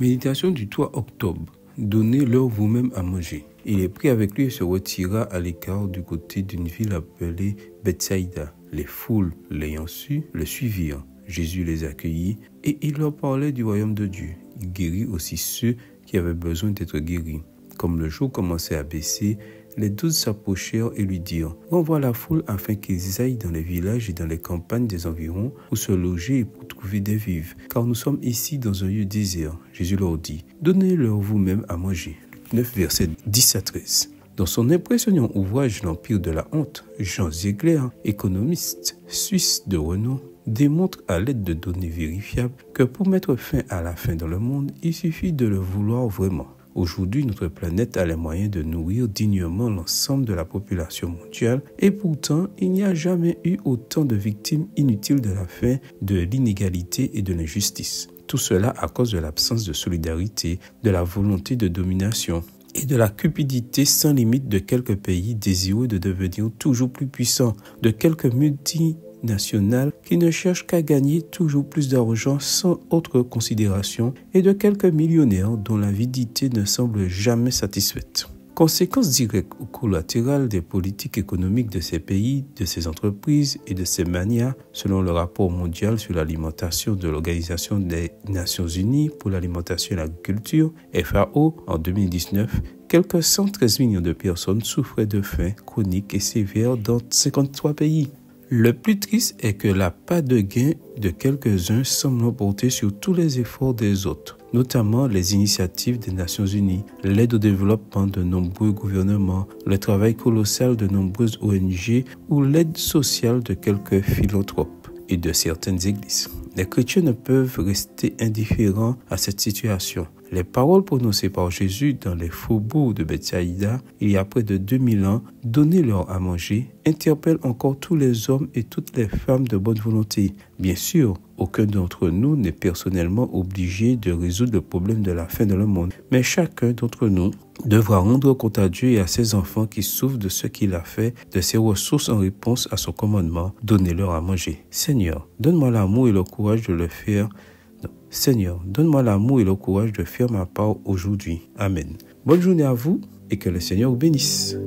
Méditation du 3 octobre. Donnez-leur vous-même à manger. Il est pris avec lui et se retira à l'écart du côté d'une ville appelée Bethsaïda. Les foules, l'ayant su, le suivirent. Jésus les accueillit et il leur parlait du royaume de Dieu. Il guérit aussi ceux qui avaient besoin d'être guéris. Comme le jour commençait à baisser, les 12 s'approchèrent et lui dirent « Renvoie la foule afin qu'ils aillent dans les villages et dans les campagnes des environs pour se loger et pour trouver des vivres, car nous sommes ici dans un lieu désert. » Jésus leur dit « Donnez-leur vous-même à manger. » Luc 9, versets 10 à 13. Dans son impressionnant ouvrage « L'Empire de la honte », Jean Ziegler, économiste suisse de renom, démontre à l'aide de données vérifiables que pour mettre fin à la faim dans le monde, il suffit de le vouloir vraiment. Aujourd'hui, notre planète a les moyens de nourrir dignement l'ensemble de la population mondiale et pourtant, il n'y a jamais eu autant de victimes inutiles de la faim, de l'inégalité et de l'injustice. Tout cela à cause de l'absence de solidarité, de la volonté de domination et de la cupidité sans limite de quelques pays désireux de devenir toujours plus puissants, de quelques multinationales qui ne cherchent qu'à gagner toujours plus d'argent sans autre considération et de quelques millionnaires dont l'avidité ne semble jamais satisfaite. Conséquences directes ou collatérales des politiques économiques de ces pays, de ces entreprises et de ces manias, selon le rapport mondial sur l'alimentation de l'Organisation des Nations Unies pour l'alimentation et l'agriculture, FAO, en 2019, quelques 113 millions de personnes souffraient de faim chronique et sévère dans 53 pays. Le plus triste est que la part de gain de quelques-uns semble emporter sur tous les efforts des autres, notamment les initiatives des Nations Unies, l'aide au développement de nombreux gouvernements, le travail colossal de nombreuses ONG ou l'aide sociale de quelques philanthropes et de certaines églises. Les chrétiens ne peuvent rester indifférents à cette situation. Les paroles prononcées par Jésus dans les faubourgs de Bethsaïda, il y a près de 2000 ans, « Donnez-leur à manger » interpellent encore tous les hommes et toutes les femmes de bonne volonté. Bien sûr, aucun d'entre nous n'est personnellement obligé de résoudre le problème de la faim dans le monde, mais chacun d'entre nous devra rendre compte à Dieu et à ses enfants qui souffrent de ce qu'il a fait, de ses ressources en réponse à son commandement, « Donnez-leur à manger ». Seigneur, donne-moi l'amour et le courage de le faire. Seigneur, donne-moi l'amour et le courage de faire ma part aujourd'hui. Amen. Bonne journée à vous et que le Seigneur vous bénisse.